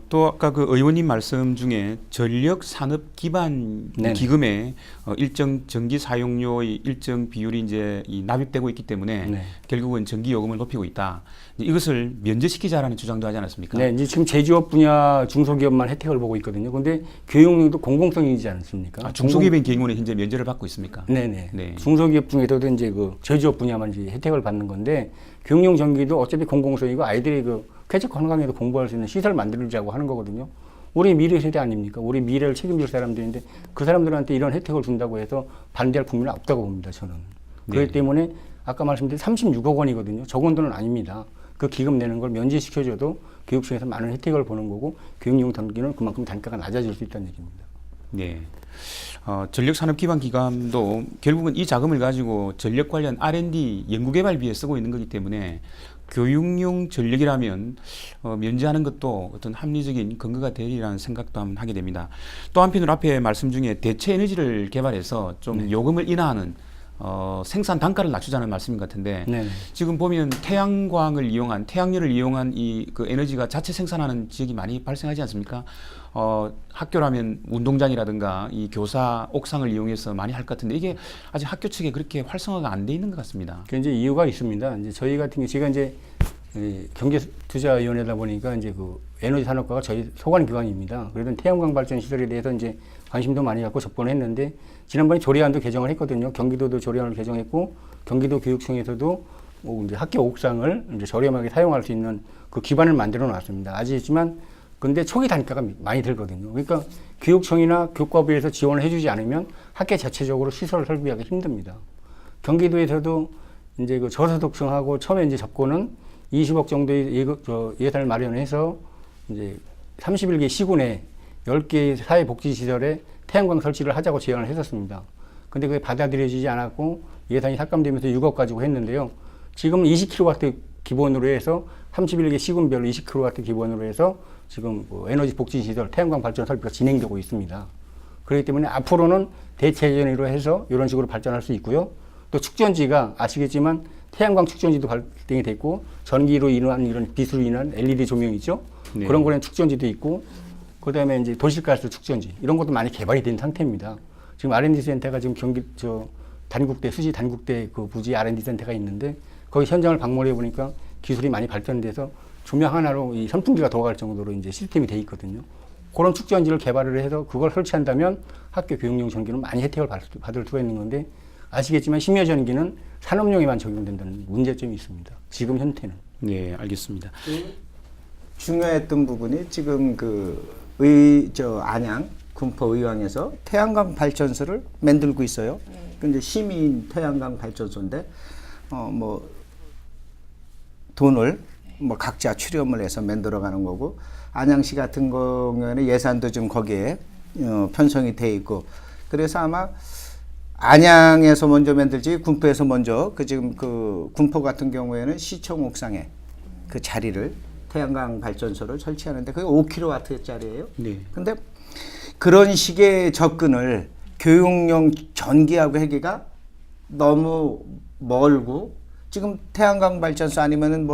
또 아까 그 의원님 말씀 중에 전력 산업 기반 기금에 일정 전기 사용료의 일정 비율이 이제 납입되고 있기 때문에 결국은 전기 요금을 높이고 있다. 이것을 면제시키자라는 주장도 하지 않았습니까? 네, 이제 지금 제조업 분야 중소기업만 혜택을 보고 있거든요. 근데 교육용도 공공성이지 않습니까? 중소기업인 경우는 현재 면제를 받고 있습니까? 네네. 네. 중소기업 중에서도 이제 그 제조업 분야만 이제 혜택을 받는 건데 교육용 전기도 어차피 공공성이고 아이들이 그 쾌적 건강에도 공부할 수 있는 시설을 만들자고 하는 거거든요. 우리 미래 세대 아닙니까? 우리 미래를 책임질 사람들인데 그 사람들한테 이런 혜택을 준다고 해서 반대할 국민은 없다고 봅니다. 저는. 그렇기 때문에 아까 말씀드린 36억 원이거든요. 적은 돈은 아닙니다. 그 기금 내는 걸 면제시켜줘도 교육청에서 많은 혜택을 보는 거고 교육용 전기는 그만큼 단가가 낮아질 수 있다는 얘기입니다. 네. 전력산업기반기금도 결국은 이 자금을 가지고 전력 관련 R&D 연구개발비에 쓰고 있는 거기 때문에 교육용 전력이라면 면제하는 것도 어떤 합리적인 근거가 되리라는 생각도 한번 하게 됩니다. 또 한편으로 앞에 말씀 중에 대체 에너지를 개발해서 좀 요금을 인하하는 생산 단가를 낮추자는 말씀인 것 같은데 지금 보면 태양광을 이용한 태양열을 이용한 이 그 에너지가 자체 생산하는 지역이 많이 발생하지 않습니까? 학교라면 운동장이라든가 이 교사 옥상을 이용해서 많이 할 것 같은데 이게 아직 학교 측에 그렇게 활성화가 안 돼 있는 것 같습니다. 그 이제 이유가 있습니다. 이제 저희 같은 경우 제가 이제 경제투자위원회다 보니까 이제 그 에너지 산업과가 저희 소관 기관입니다. 그래도 태양광 발전 시설에 대해서 이제 관심도 많이 갖고 접근을 했는데 지난번에 조례안도 개정을 했거든요. 경기도도 조례안을 개정했고 경기도 교육청에서도 이제 학교 옥상을 이제 저렴하게 사용할 수 있는 그 기반을 만들어 놨습니다. 아시겠지만 근데 초기 단가가 많이 들거든요. 그러니까 교육청이나 교과부에서 지원을 해주지 않으면 학교 자체적으로 시설을 설비하기 힘듭니다. 경기도에서도 이제 그 저소득층하고 처음에 이제 접근은 20억 정도의 예산을 마련해서 이제 31개 시군에 10개 사회복지시설에 태양광 설치를 하자고 제안을 했었습니다. 근데 그게 받아들여지지 않았고 예산이 삭감되면서 6억 가지고 했는데요. 지금은 20kW 기본으로 해서 31개 시군별로 20kW 기본으로 해서 지금 에너지 복지시설, 태양광 발전 설비가 진행되고 있습니다. 그렇기 때문에 앞으로는 대체전으로 해서 이런 식으로 발전할 수 있고요. 또 축전지가 아시겠지만 태양광 축전지도 발등이 됐고 전기로 인한 이런 빛으로 인한 LED 조명 있죠. 네. 그런 거는 축전지도 있고 그다음에 이제 도시가스 축전지 이런 것도 많이 개발이 된 상태입니다. 지금 R&D 센터가 지금 경기 단국대 수지 단국대 그 부지 R&D 센터가 있는데 거기 현장을 방문해 보니까 기술이 많이 발전돼서 조명 하나로 이 선풍기가 돌아갈 정도로 이제 시스템이 돼 있거든요. 그런 축전지를 개발을 해서 그걸 설치한다면 학교 교육용 전기는 많이 혜택을 받을 수가 있는 건데 아시겠지만 심야 전기는 산업용에만 적용된다는 문제점이 있습니다. 지금 현태는. 네, 알겠습니다. 중요했던 부분이 지금 안양 군포 의왕에서 태양광 발전소를 만들고 있어요. 근데 시민 태양광 발전소인데 돈을 각자 출연을 해서 만들어가는 거고 안양시 같은 경우에는 예산도 좀 거기에 편성이 돼 있고 그래서 아마 안양에서 먼저 만들지 군포에서 먼저 지금 군포 같은 경우에는 시청 옥상에 그 자리를 태양광 발전소를 설치하는데 그게 5kW짜리예요. 네. 근데 그런 식의 접근을 교육용 전기하고 하기가 너무 멀고 지금 태양광 발전소 아니면은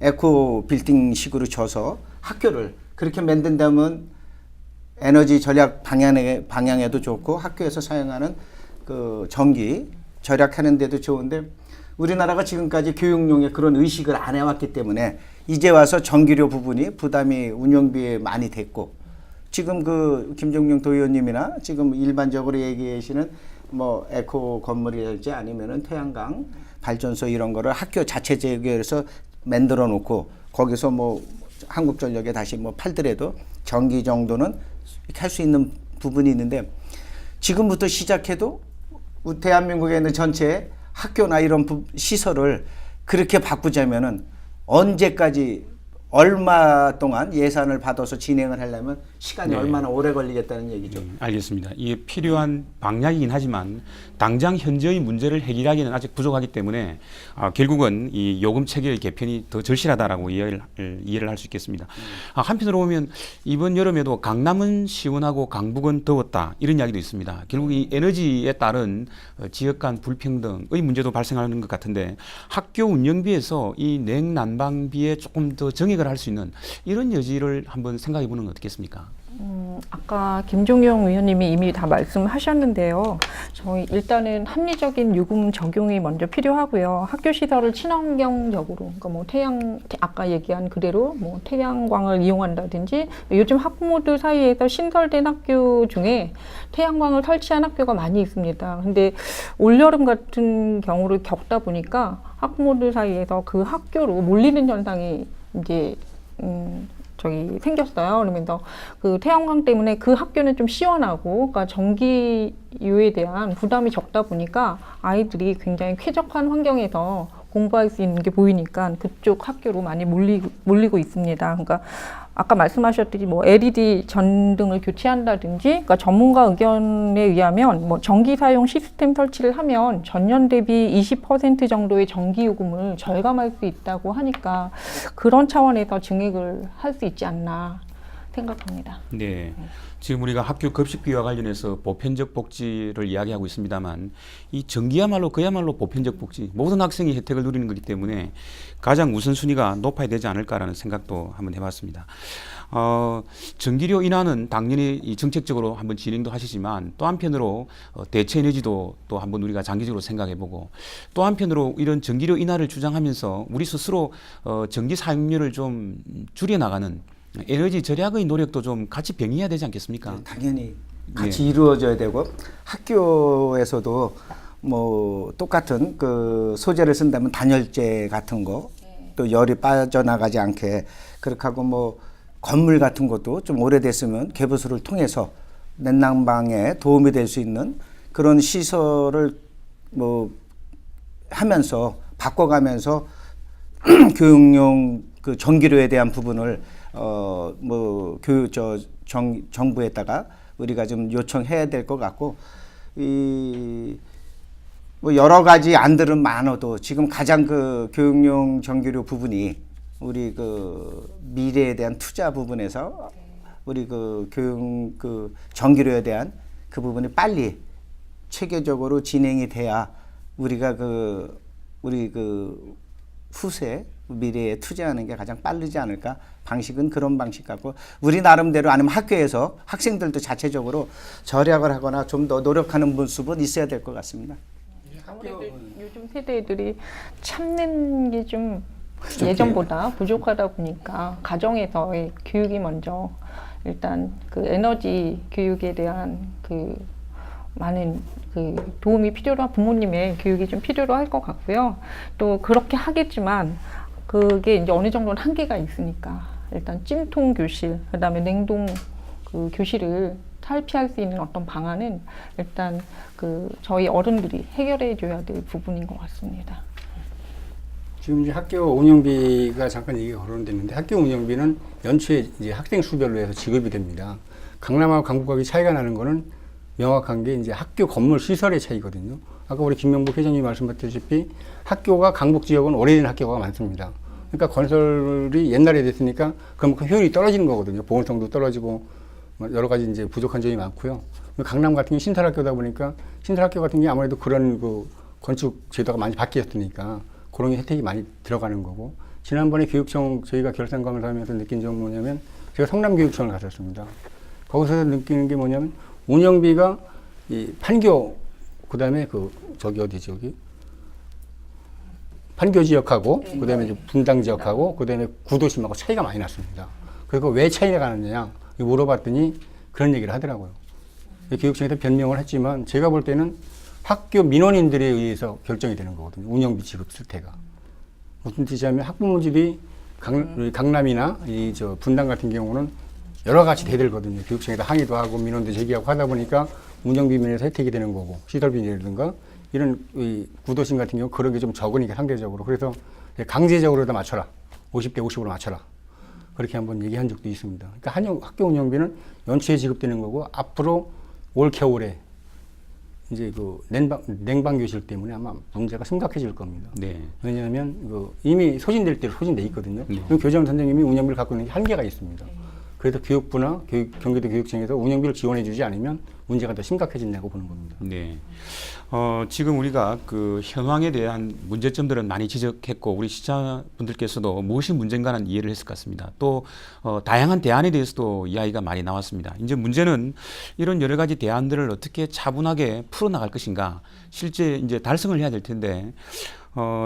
에코 빌딩식으로 줘서 학교를 그렇게 만든다면 에너지 절약 방향에도 좋고 학교에서 사용하는 그 전기 절약하는 데도 좋은데 우리나라가 지금까지 교육용에 그런 의식을 안 해왔기 때문에 이제 와서 전기료 부분이 부담이 운영비에 많이 됐고 지금 김종용 도의원님이나 지금 일반적으로 얘기하시는 에코 건물이랄지 아니면은 태양광 발전소 이런 거를 학교 자체 재개해서 만들어 놓고 거기서 한국전력에 다시 팔더라도 전기 정도는 할 수 있는 부분이 있는데 지금부터 시작해도 대한민국에 있는 전체 학교나 이런 시설을 그렇게 바꾸자면은 언제까지 얼마 동안 예산을 받아서 진행을 하려면 시간이 네. 얼마나 오래 걸리겠다는 얘기죠. 알겠습니다. 이게 필요한 방향이긴 하지만 당장 현재의 문제를 해결하기는 아직 부족하기 때문에 결국은 이 요금 체계의 개편이 더 절실하다라고 이해를 할 수 있겠습니다. 한편으로 보면 이번 여름에도 강남은 시원하고 강북은 더웠다 이런 이야기도 있습니다. 결국 이 에너지에 따른 지역 간 불평등의 문제도 발생하는 것 같은데 학교 운영비에서 이 냉난방비에 조금 더 정액을 할 수 있는 이런 여지를 한번 생각해 보는 건 어떻겠습니까? 아까 김종용 의원님이 이미 다 말씀하셨는데요. 저희 일단은 합리적인 요금 적용이 먼저 필요하고요. 학교 시설을 친환경적으로, 그러니까 아까 얘기한 그대로 태양광을 이용한다든지 요즘 학부모들 사이에서 신설된 학교 중에 태양광을 설치한 학교가 많이 있습니다. 근데 올여름 같은 경우를 겪다 보니까 학부모들 사이에서 그 학교로 몰리는 현상이 이제 생겼어요. 그러면서 그 태양광 때문에 그 학교는 좀 시원하고, 그러니까 전기요에 대한 부담이 적다 보니까 아이들이 굉장히 쾌적한 환경에서 공부할 수 있는 게 보이니까 그쪽 학교로 많이 몰리고 있습니다. 그러니까 아까 말씀하셨듯이 LED 전등을 교체한다든지, 그러니까 전문가 의견에 의하면 전기 사용 시스템 설치를 하면 전년 대비 20% 정도의 전기 요금을 절감할 수 있다고 하니까 그런 차원에서 증액을 할 수 있지 않나 생각합니다. 네. 지금 우리가 학교 급식비와 관련해서 보편적 복지를 이야기하고 있습니다만 이 전기야말로 그야말로 보편적 복지, 모든 학생이 혜택을 누리는 거기 때문에 가장 우선순위가 높아야 되지 않을까라는 생각도 한번 해봤습니다. 전기료 인하는 당연히 이 정책적으로 한번 진행도 하시지만 또 한편으로 대체 에너지도 또 한번 우리가 장기적으로 생각해보고 또 한편으로 이런 전기료 인하를 주장하면서 우리 스스로 전기 사용료를 좀 줄여나가는 에너지 절약의 노력도 좀 같이 병행해야 되지 않겠습니까? 당연히 같이 이루어져야 되고 학교에서도 똑같은 그 소재를 쓴다면 단열재 같은 거 또 열이 빠져나가지 않게 그렇게 하고 건물 같은 것도 좀 오래됐으면 개부수를 통해서 냉난방에 도움이 될 수 있는 그런 시설을 하면서 바꿔가면서 교육용 그 전기료에 대한 부분을 정부에다가 우리가 좀 요청해야 될 것 같고, 여러 가지 안들은 많아도 지금 가장 그 교육용 전기료 부분이 우리 그 미래에 대한 투자 부분에서 우리 그 교육 그 전기료에 대한 그 부분이 빨리 체계적으로 진행이 돼야 우리가 우리 그 후세 미래에 투자하는 게 가장 빠르지 않을까? 방식은 그런 방식 같고 우리 나름대로 아니면 학교에서 학생들도 자체적으로 절약을 하거나 좀 더 노력하는 모습은 있어야 될 것 같습니다. 아무래도 요즘 세대 애들이 참는 게 좀 예전보다 부족하다 보니까 가정에서의 교육이 먼저 일단 그 에너지 교육에 대한 그 많은 그 도움이 필요로 부모님의 교육이 좀 필요로 할 것 같고요. 또 그렇게 하겠지만 그게 이제 어느 정도는 한계가 있으니까 일단 찜통 교실, 그다음에 냉동 그 교실을 탈피할 수 있는 어떤 방안은 일단 그 저희 어른들이 해결해 줘야 될 부분인 것 같습니다. 지금 이제 학교 운영비가 잠깐 얘기가 거론됐는데 학교 운영비는 연초에 이제 학생 수별로 해서 지급이 됩니다. 강남하고 강북하고 차이가 나는 거는 명확한 게 이제 학교 건물 시설의 차이거든요. 아까 우리 김명복 회장님이 말씀하셨다시피 학교가 강북 지역은 오래된 학교가 많습니다. 그러니까 건설이 옛날에 됐으니까 그만큼 효율이 떨어지는 거거든요. 보온성도 떨어지고 여러 가지 이제 부족한 점이 많고요. 강남 같은 경우 신설학교다 보니까 신설학교 같은 게 아무래도 그런 그 건축 제도가 많이 바뀌었으니까 그런 혜택이 많이 들어가는 거고 지난번에 교육청 저희가 결산감을 하면서 느낀 점은 뭐냐면 제가 성남교육청을 갔었습니다. 거기서 느끼는 게 뭐냐면 운영비가 이 판교 그다음에 그 저기 어디지 여기 판교 지역하고 그다음에 이제 분당 지역하고 그다음에 구도심하고 차이가 많이 났습니다. 그리고 왜 차이가 나느냐 물어봤더니 그런 얘기를 하더라고요. 교육청에서 변명을 했지만 제가 볼 때는 학교 민원인들에 의해서 결정이 되는 거거든요. 운영비 지급 실태가. 무슨 뜻이냐면 학부모들이 강남이나 이 저 분당 같은 경우는 여러 가지 대들거든요. 교육청에다 항의도 하고 민원도 제기하고 하다 보니까 운영비 면에서 혜택이 되는 거고 시설비라든가 이런 이 구도심 같은 경우 그런 게 좀 적으니까 상대적으로 그래서 강제적으로 다 맞춰라. 50대 50으로 맞춰라. 그렇게 한번 얘기한 적도 있습니다. 그러니까 학교 운영비는 연초에 지급되는 거고 앞으로 올 겨울에 이제 그 냉방 교실 때문에 아마 문제가 심각해질 겁니다. 네. 왜냐하면 그 이미 소진될 대로 소진돼 있거든요. 네. 그럼 교장 선생님이 운영비를 갖고 있는 게 한계가 있습니다. 그래서 교육부나 경기도 교육청에서 운영비를 지원해주지 않으면 문제가 더 심각해진다고 보는 겁니다. 네. 지금 우리가 그 현황에 대한 문제점들은 많이 지적했고 우리 시청자분들께서도 무엇이 문제인가는 이해를 했을 것 같습니다. 또 다양한 대안에 대해서도 이야기가 많이 나왔습니다. 이제 문제는 이런 여러 가지 대안들을 어떻게 차분하게 풀어나갈 것인가, 실제 이제 달성을 해야 될 텐데.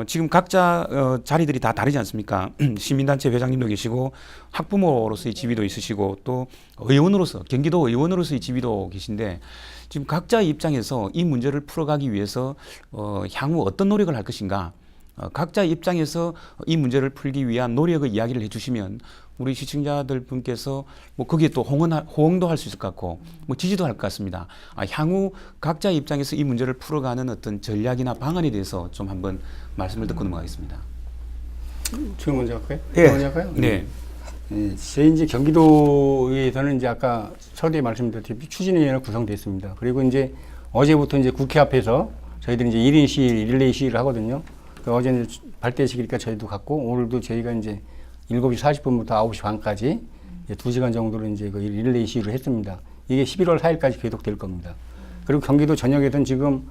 지금 각자 자리들이 다 다르지 않습니까? 시민단체 회장님도 계시고 학부모로서의 지위도 있으시고 또 의원으로서 경기도 의원으로서의 지위도 계신데 지금 각자의 입장에서 이 문제를 풀어가기 위해서 향후 어떤 노력을 할 것인가 각자의 입장에서 이 문제를 풀기 위한 노력의 이야기를 해주시면 우리 시청자들 분께서 뭐 거기에 또 호응도 할 수 있을 것 같고 뭐 지지도 할 것 같습니다. 향후 각자의 입장에서 이 문제를 풀어가는 어떤 전략이나 방안에 대해서 좀 한번 말씀을 듣고 넘어가겠습니다. 제가 먼저 할까요? 예. 먼저 할까요? 네. 저희 이제 경기도에서는 이제 아까 서두에 말씀드렸듯이 추진위원회가 구성됐습니다. 그리고 이제 어제부터 이제 국회 앞에서 저희들이 이제 1인 시위, 릴레이 시위를 하거든요. 그러니까 어제는 발대식이니까 저희도 갔고 오늘도 저희가 이제 7시 40분부터 9시 반까지 2시간 정도로 이제 그 릴레이 시위를 했습니다. 이게 11월 4일까지 계속될 겁니다. 그리고 경기도 전역에서는 지금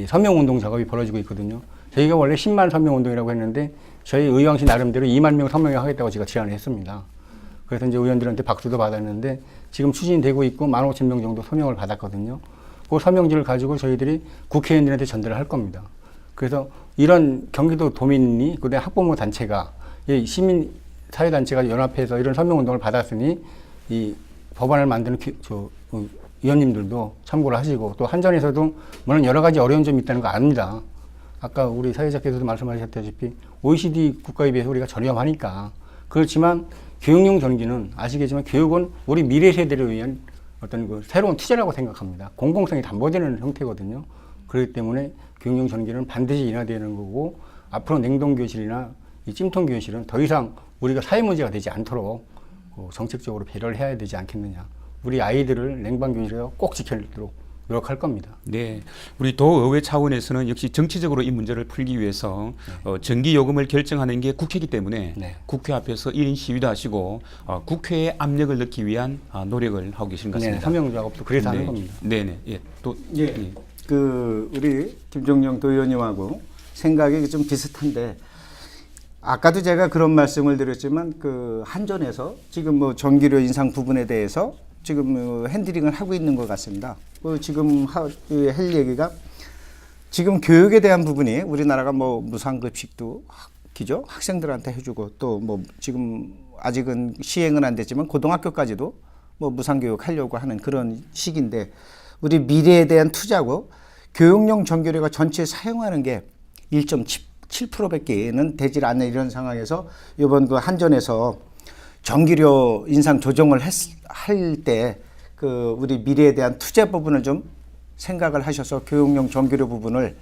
서명운동 작업이 벌어지고 있거든요. 저희가 원래 10만 서명운동이라고 했는데 저희 의왕시 나름대로 2만 명 서명을 하겠다고 제가 제안을 했습니다. 그래서 이제 의원들한테 박수도 받았는데 지금 추진되고 있고 15,000명 정도 서명을 받았거든요. 그 서명지를 가지고 저희들이 국회의원들한테 전달을 할 겁니다. 그래서 이런 경기도 도민이 그다음에 학부모 단체가 시민 사회단체가 연합해서 이런 서명운동을 받았으니 이 법안을 만드는 위원님들도 참고를 하시고 또 한전에서도 물론 여러 가지 어려운 점이 있다는 거 압니다. 아까 우리 사회자께서도 말씀하셨다시피 OECD 국가에 비해서 우리가 저렴하니까 그렇지만 교육용 전기는 아시겠지만 교육은 우리 미래 세대를 위한 어떤 그 새로운 투자라고 생각합니다. 공공성이 담보되는 형태거든요. 그렇기 때문에 교육용 전기는 반드시 인하되는 거고 앞으로 냉동교실이나 이 찜통교실은 더 이상 우리가 사회 문제가 되지 않도록 정책적으로 배려를 해야 되지 않겠느냐. 우리 아이들을 냉방교실에서 꼭 지켜내도록 노력할 겁니다. 네, 우리 도의회 차원에서는 역시 정치적으로 이 문제를 풀기 위해서 전기요금을 결정하는 게 국회이기 때문에 네. 국회 앞에서 1인 시위도 하시고 국회의 압력을 넣기 위한 노력을 하고 계신 것 같습니다. 네, 서명 작업도 그래서 하는 겁니다. 네네. 예, 또 예. 그 우리 김종영 도의원님하고 생각이 좀 비슷한데 아까도 제가 그런 말씀을 드렸지만 그 한전에서 지금 뭐 전기료 인상 부분에 대해서 지금 핸들링을 하고 있는 것 같습니다. 지금 할 얘기가 지금 교육에 대한 부분이 우리나라가 뭐 무상급식도 기죠 학생들한테 해주고 또 뭐 지금 아직은 시행은 안 됐지만 고등학교까지도 뭐 무상교육 하려고 하는 그런 시기인데 우리 미래에 대한 투자고 교육용 전기료가 전체 사용하는 게 1.7%밖에는 되질 않는 이런 상황에서 이번 그 한전에서 전기료 인상 조정을 할 때 그 우리 미래에 대한 투자 부분을 좀 생각을 하셔서 교육용 전기료 부분을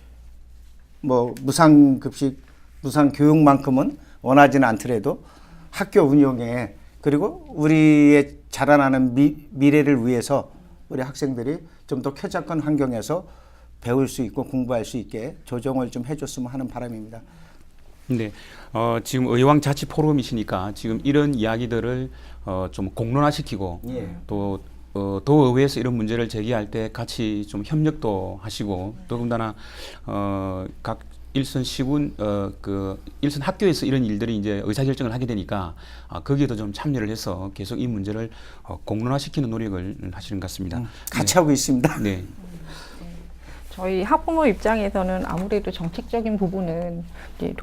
뭐 무상급식, 무상교육만큼은 원하지는 않더라도 학교 운영에 그리고 우리의 자라나는 미래를 위해서 우리 학생들이 좀 더 쾌적한 환경에서 배울 수 있고 공부할 수 있게 조정을 좀 해줬으면 하는 바람입니다. 네, 지금 의왕 자치 포럼이시니까 지금 이런 이야기들을 좀 공론화시키고 예. 또 도의회에서 이런 문제를 제기할 때 같이 좀 협력도 하시고 더군다나 각 일선 시군 그 일선 학교에서 이런 일들이 이제 의사결정을 하게 되니까 거기에도 좀 참여를 해서 계속 이 문제를 공론화시키는 노력을 하시는 것 같습니다. 같이 네. 하고 있습니다. 네. 저희 학부모 입장에서는 아무래도 정책적인 부분은 이제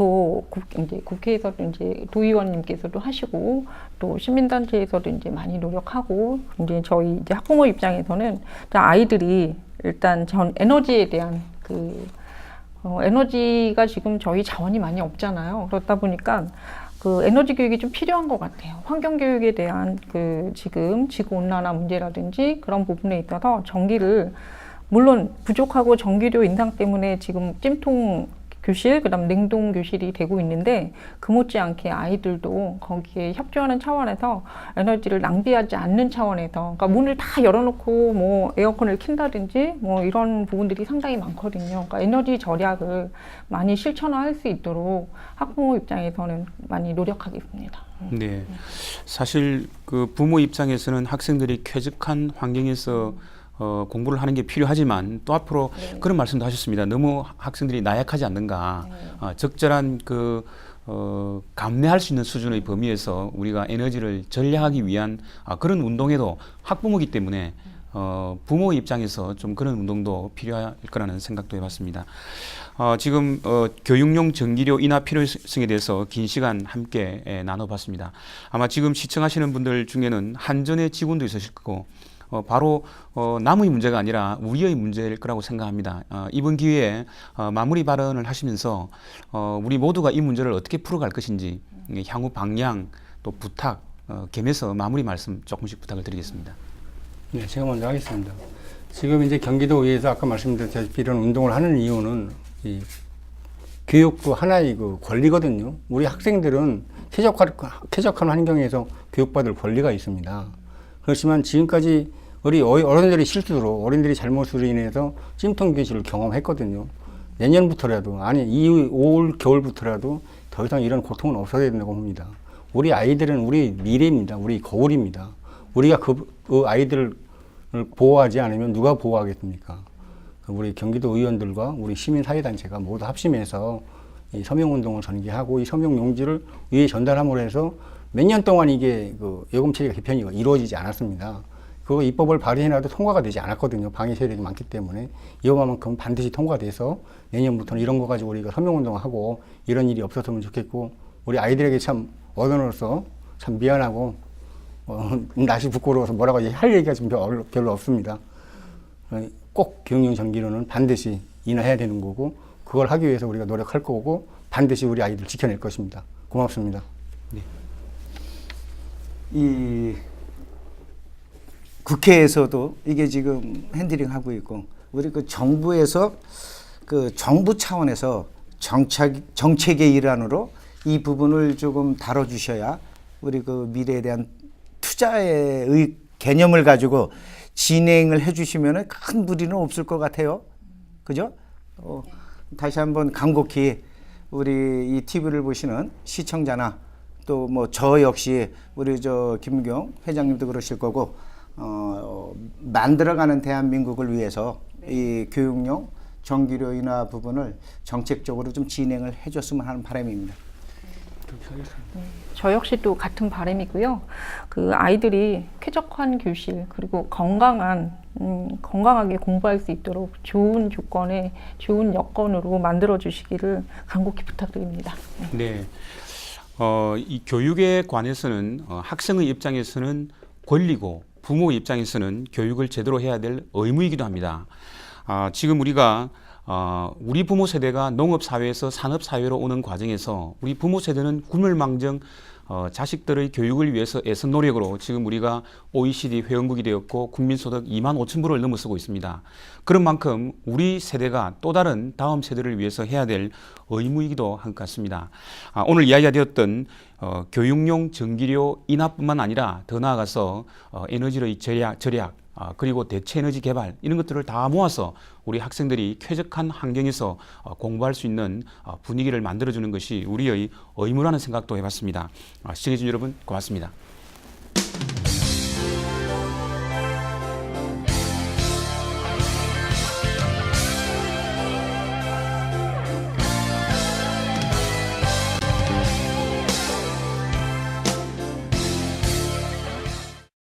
이제 국회에서도 이제 도의원님께서도 하시고 또 시민단체에서도 이제 많이 노력하고 이제 저희 이제 학부모 입장에서는 아이들이 일단 전 에너지에 대한 에너지가 지금 저희 자원이 많이 없잖아요. 그렇다 보니까 그 에너지 교육이 좀 필요한 것 같아요. 환경 교육에 대한 지금 지구 온난화 문제라든지 그런 부분에 있어서 전기를 물론 부족하고 전기료 인상 때문에 지금 찜통 교실, 그다음 냉동 교실이 되고 있는데 그 못지않게 아이들도 거기에 협조하는 차원에서 에너지를 낭비하지 않는 차원에서 그러니까 문을 다 열어놓고 뭐 에어컨을 킨다든지 뭐 이런 부분들이 상당히 많거든요. 그러니까 에너지 절약을 많이 실천화할 수 있도록 학부모 입장에서는 많이 노력하겠습니다. 네, 사실 그 부모 입장에서는 학생들이 쾌적한 환경에서 공부를 하는 게 필요하지만 또 앞으로 그런 말씀도 하셨습니다. 너무 학생들이 나약하지 않는가. 적절한 감내할 수 있는 수준의 범위에서 우리가 에너지를 절약하기 위한 그런 운동에도 학부모이기 때문에 부모 입장에서 좀 그런 운동도 필요할 거라는 생각도 해봤습니다. 지금 교육용 전기료 인하 필요성에 대해서 긴 시간 함께 나눠봤습니다. 아마 지금 시청하시는 분들 중에는 한전의 직원도 있으실 거고 바로 남의 문제가 아니라 우리의 문제일 거라고 생각합니다. 이번 기회에 마무리 발언을 하시면서 우리 모두가 이 문제를 어떻게 풀어갈 것인지 향후 방향 또 부탁 겸해서 마무리 말씀 조금씩 부탁을 드리겠습니다. 네, 제가 먼저 하겠습니다. 지금 이제 경기도의회에서 아까 말씀드렸다시피 이런 운동을 하는 이유는 이 교육도 하나의 그 권리거든요. 우리 학생들은 쾌적한 환경에서 교육받을 권리가 있습니다. 그렇지만 지금까지 우리 어른들의 실수로 어른들의 잘못으로 인해서 찜통 교실을 경험했거든요. 내년부터라도 아니 올 겨울부터라도 더 이상 이런 고통은 없어야 된다고 봅니다. 우리 아이들은 우리 미래입니다. 우리 거울입니다. 우리가 그 아이들을 보호하지 않으면 누가 보호하겠습니까? 우리 경기도 의원들과 우리 시민사회단체가 모두 합심해서 이 서명운동을 전개하고 이 서명용지를 위에 전달함으로 해서 몇 년 동안 이게 요금체계 개편이 이루어지지 않았습니다. 그거 입법을 발의해놔도 통과가 되지 않았거든요. 방해 세력이 많기 때문에 이것만큼 반드시 통과돼서 내년부터는 이런 거 가지고 우리가 서명운동하고 이런 일이 없었으면 좋겠고 우리 아이들에게 참 어른으로서 참 미안하고 낯이 부끄러워서 뭐라고 할 얘기가 좀 별로 없습니다. 꼭 교육용 전기료는 반드시 인하해야 되는 거고 그걸 하기 위해서 우리가 노력할 거고 반드시 우리 아이들 지켜낼 것입니다. 고맙습니다. 네. 이 국회에서도 이게 지금 핸들링 하고 있고 우리 그 정부에서 그 정부 차원에서 정책의 일환으로 이 부분을 조금 다뤄주셔야 우리 그 미래에 대한 투자의 개념을 가지고 진행을 해주시면은 큰 무리는 없을 것 같아요. 그죠? 다시 한번 간곡히 우리 이 TV를 보시는 시청자나 또 뭐 저 역시 우리 김무경 회장님도 그러실 거고 만들어가는 대한민국을 위해서 이 교육용 전기료 인하 부분을 정책적으로 좀 진행을 해줬으면 하는 바람입니다. 저 역시도 같은 바람이고요. 그 아이들이 쾌적한 교실 그리고 건강하게 공부할 수 있도록 좋은 조건에 좋은 여건으로 만들어 주시기를 간곡히 부탁드립니다. 네. 이 교육에 관해서는 학생의 입장에서는 권리고 부모 입장에서는 교육을 제대로 해야 될 의무이기도 합니다. 지금 우리가 우리 부모 세대가 농업 사회에서 산업 사회로 오는 과정에서 우리 부모 세대는 구멸망정 자식들의 교육을 위해서 애쓴 노력으로 지금 우리가 OECD 회원국이 되었고 국민소득 2만 5천 불을 넘어서고 있습니다. 그런 만큼 우리 세대가 또 다른 다음 세대를 위해서 해야 될 의무이기도 한 것 같습니다. 오늘 이야기가 되었던 교육용 전기료 인하뿐만 아니라 더 나아가서 에너지의 절약 그리고 대체 에너지 개발 이런 것들을 다 모아서 우리 학생들이 쾌적한 환경에서 공부할 수 있는 분위기를 만들어주는 것이 우리의 의무라는 생각도 해봤습니다. 시청해주신 여러분 고맙습니다.